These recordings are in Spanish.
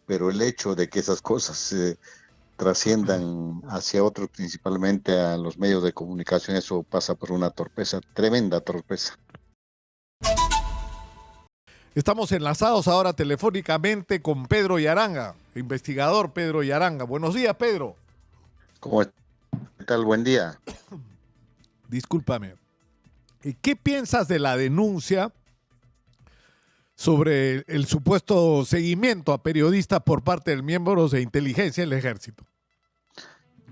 pero el hecho de que esas cosas trasciendan hacia otros, principalmente a los medios de comunicación, eso pasa por una torpeza, tremenda torpeza. Estamos enlazados ahora telefónicamente con Pedro Yaranga, investigador Pedro Yaranga. Buenos días, Pedro. ¿Cómo está? ¿Qué tal? Buen día. Discúlpame. ¿Qué piensas de la denuncia sobre el supuesto seguimiento a periodistas por parte de miembros de inteligencia del ejército?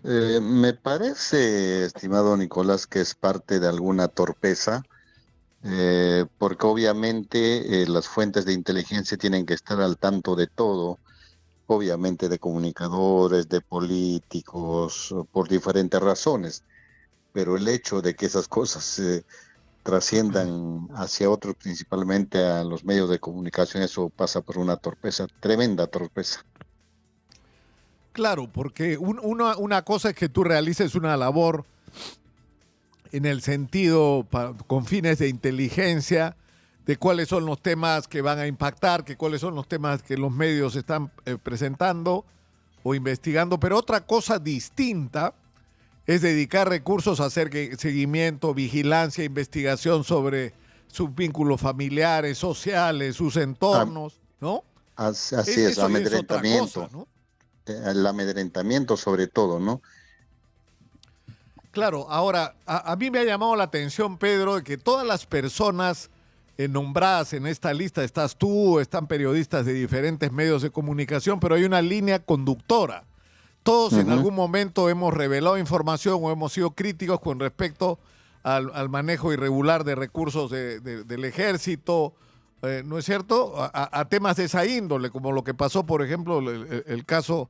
Me parece, estimado Nicolás, que es parte de alguna torpeza, porque obviamente las fuentes de inteligencia tienen que estar al tanto de todo, obviamente de comunicadores, de políticos, por diferentes razones, pero el hecho de que esas cosas trasciendan hacia otros, principalmente a los medios de comunicación, eso pasa por una torpeza, tremenda torpeza. Claro, porque una cosa es que tú realices una labor en el sentido con fines de inteligencia, de cuáles son los temas que van a impactar, que cuáles son los temas que los medios están presentando o investigando, pero otra cosa distinta es dedicar recursos a hacer seguimiento, vigilancia, investigación sobre sus vínculos familiares, sociales, sus entornos, ¿no? Así es, amedrentamiento. Es otra cosa, ¿no? El amedrentamiento sobre todo, ¿no? Claro, ahora, a mí me ha llamado la atención, Pedro, de que todas las personas nombradas en esta lista, estás tú, están periodistas de diferentes medios de comunicación, pero hay una línea conductora. Todos en algún momento hemos revelado información o hemos sido críticos con respecto al manejo irregular de recursos del ejército, ¿no es cierto? A temas de esa índole, como lo que pasó, por ejemplo, el caso,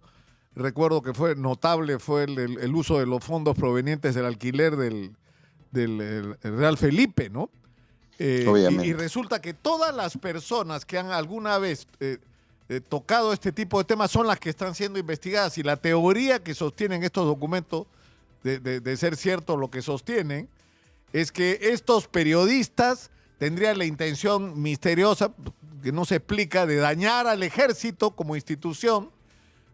recuerdo que fue notable, fue el uso de los fondos provenientes del alquiler del el Real Felipe, ¿no? Y resulta que todas las personas que han alguna vez tocado este tipo de temas son las que están siendo investigadas, y la teoría que sostienen estos documentos, de ser cierto lo que sostienen, es que estos periodistas tendrían la intención misteriosa, que no se explica, de dañar al ejército como institución,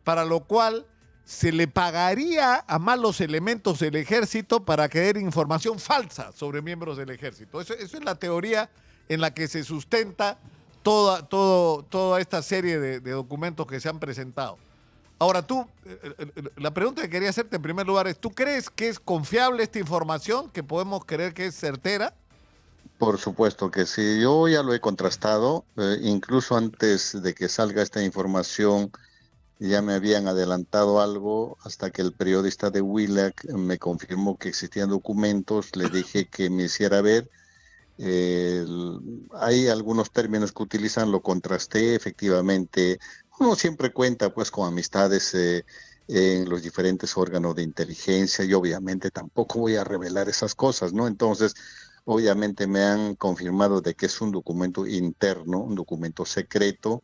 para lo cual se le pagaría a malos elementos del ejército para que den información falsa sobre miembros del ejército. Eso es la teoría en la que se sustenta toda esta serie de documentos que se han presentado. Ahora tú, la pregunta que quería hacerte en primer lugar es, ¿tú crees que es confiable esta información, que podemos creer que es certera? Por supuesto que sí, yo ya lo he contrastado, incluso antes de que salga esta información ya me habían adelantado algo, hasta que el periodista de Willac me confirmó que existían documentos, le dije que me hiciera ver. Hay algunos términos que utilizan, lo contrasté, efectivamente. Uno siempre cuenta pues con amistades en los diferentes órganos de inteligencia, y obviamente tampoco voy a revelar esas cosas, ¿no? Entonces, obviamente me han confirmado de que es un documento interno, un documento secreto.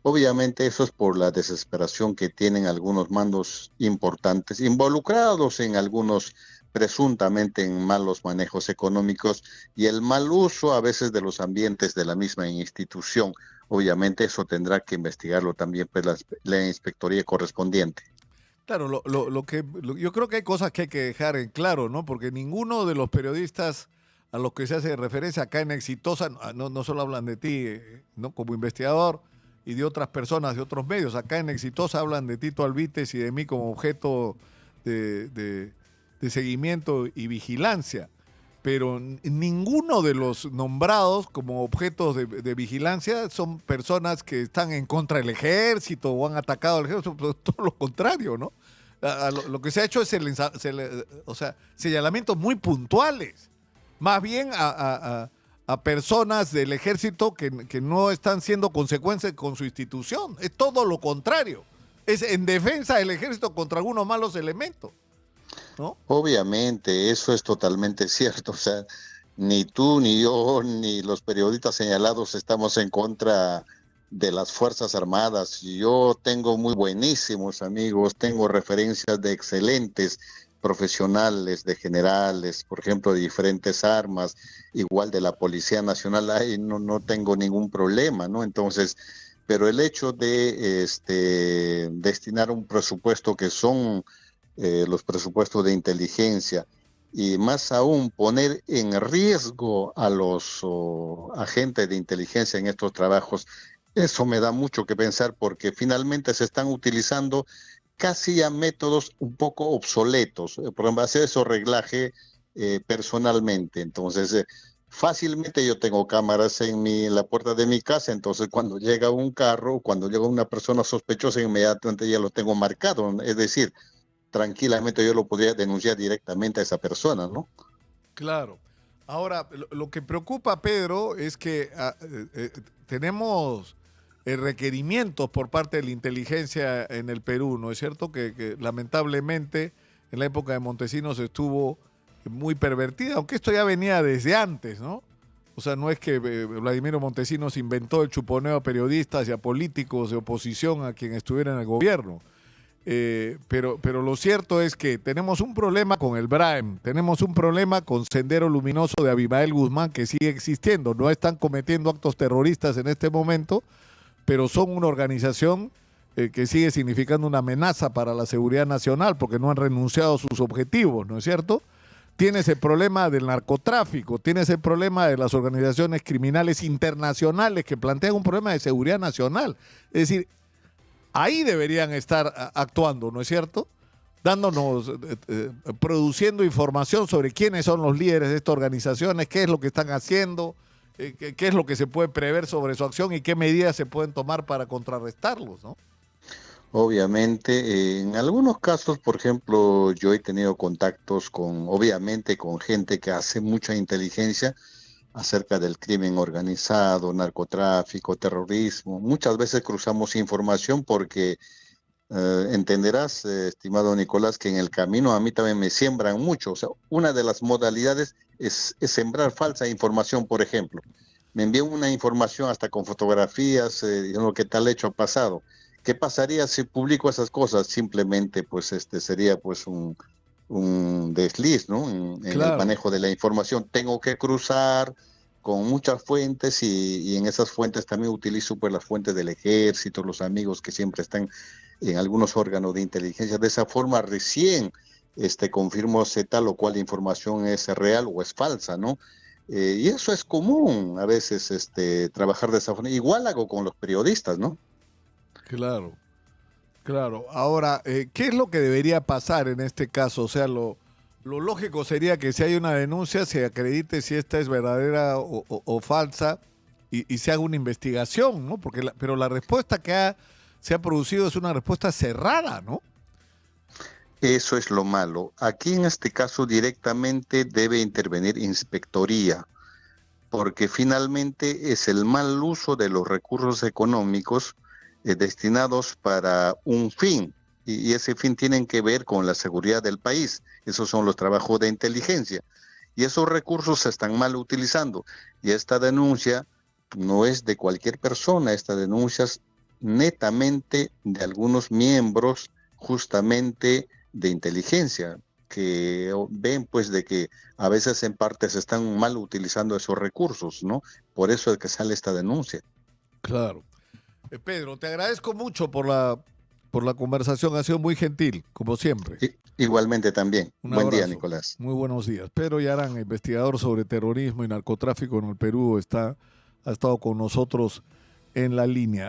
Obviamente eso es por la desesperación que tienen algunos mandos importantes, involucrados en algunos presuntamente en malos manejos económicos y el mal uso a veces de los ambientes de la misma institución. Obviamente eso tendrá que investigarlo también pues, la inspectoría correspondiente. Claro, yo creo que hay cosas que hay que dejar en claro, ¿no? Porque ninguno de los periodistas a los que se hace referencia acá en Exitosa, no solo hablan de ti, ¿no? Como investigador, y de otras personas de otros medios. Acá en Exitosa hablan de Tito Albites y de mí como objeto de seguimiento y vigilancia. Pero ninguno de los nombrados como objetos de vigilancia son personas que están en contra del ejército o han atacado al ejército, todo lo contrario, ¿no? Lo que se ha hecho es señalamientos muy puntuales, más bien a personas del ejército que no están siendo consecuentes con su institución. Es todo lo contrario. Es en defensa del ejército contra algunos malos elementos, ¿no? Obviamente, eso es totalmente cierto. O sea, ni tú, ni yo, ni los periodistas señalados estamos en contra de las Fuerzas Armadas. Yo tengo muy buenísimos amigos, tengo referencias de excelentes profesionales, de generales, por ejemplo, de diferentes armas, igual de la Policía Nacional, ahí no tengo ningún problema, ¿no? Entonces, pero el hecho de destinar un presupuesto que son los presupuestos de inteligencia, y más aún poner en riesgo a los agentes de inteligencia en estos trabajos, eso me da mucho que pensar porque finalmente se están utilizando casi a métodos un poco obsoletos. Por ejemplo, hacer esos reglaje personalmente. Entonces, fácilmente yo tengo cámaras en la puerta de mi casa, entonces cuando llega un carro, cuando llega una persona sospechosa, inmediatamente ya lo tengo marcado. Es decir, tranquilamente yo lo podría denunciar directamente a esa persona, ¿no? Claro. Ahora, lo que preocupa, Pedro, es que tenemos requerimientos por parte de la inteligencia en el Perú, ¿no es cierto? Que lamentablemente en la época de Montesinos estuvo muy pervertida, aunque esto ya venía desde antes, ¿no? O sea, no es que Vladimiro Montesinos inventó el chuponeo a periodistas y a políticos de oposición a quien estuviera en el gobierno. Pero lo cierto es que tenemos un problema con el BRAEM, tenemos un problema con Sendero Luminoso de Abimael Guzmán que sigue existiendo. No están cometiendo actos terroristas en este momento, pero son una organización que sigue significando una amenaza para la seguridad nacional porque no han renunciado a sus objetivos, ¿no es cierto? Tienes el problema del narcotráfico, tienes el problema de las organizaciones criminales internacionales que plantean un problema de seguridad nacional. Es decir, ahí deberían estar actuando, ¿no es cierto? Dándonos, produciendo información sobre quiénes son los líderes de estas organizaciones, qué es lo que están haciendo, qué es lo que se puede prever sobre su acción y qué medidas se pueden tomar para contrarrestarlos, ¿no? Obviamente, en algunos casos, por ejemplo, yo he tenido contactos con, obviamente, con gente que hace mucha inteligencia acerca del crimen organizado, narcotráfico, terrorismo. Muchas veces cruzamos información porque entenderás, estimado Nicolás, que en el camino a mí también me siembran mucho. O sea, una de las modalidades es sembrar falsa información, por ejemplo. Me envían una información hasta con fotografías, diciendo qué tal hecho ha pasado. ¿Qué pasaría si publico esas cosas? Simplemente, pues, sería pues un desliz, ¿no? En el Claro. manejo de la información. Tengo que cruzar con muchas fuentes y en esas fuentes también utilizo pues las fuentes del ejército, los amigos que siempre están en algunos órganos de inteligencia. De esa forma recién confirmo si tal o cual información es real o es falsa, ¿no? Y eso es común a veces trabajar de esa forma. Igual hago con los periodistas, ¿no? Claro, claro. Ahora, ¿qué es lo que debería pasar en este caso? O sea, lo lógico sería que si hay una denuncia, se acredite si esta es verdadera o falsa y se haga una investigación, ¿no? Porque pero la respuesta se ha producido es una respuesta cerrada, ¿no? Eso es lo malo. Aquí en este caso directamente debe intervenir inspectoría, porque finalmente es el mal uso de los recursos económicos destinados para un fin, y ese fin tienen que ver con la seguridad del país. Esos son los trabajos de inteligencia, y esos recursos se están mal utilizando. Y esta denuncia no es de cualquier persona, esta denuncia es netamente de algunos miembros justamente de inteligencia, que ven pues de que a veces en parte se están mal utilizando esos recursos, ¿no? Por eso es que sale esta denuncia. Claro. Pedro, te agradezco mucho por la conversación, ha sido muy gentil, como siempre. Igualmente también. Un Buen día, abrazo. Nicolás. Muy buenos días. Pedro Yarán, investigador sobre terrorismo y narcotráfico en el Perú, ha estado con nosotros en la línea.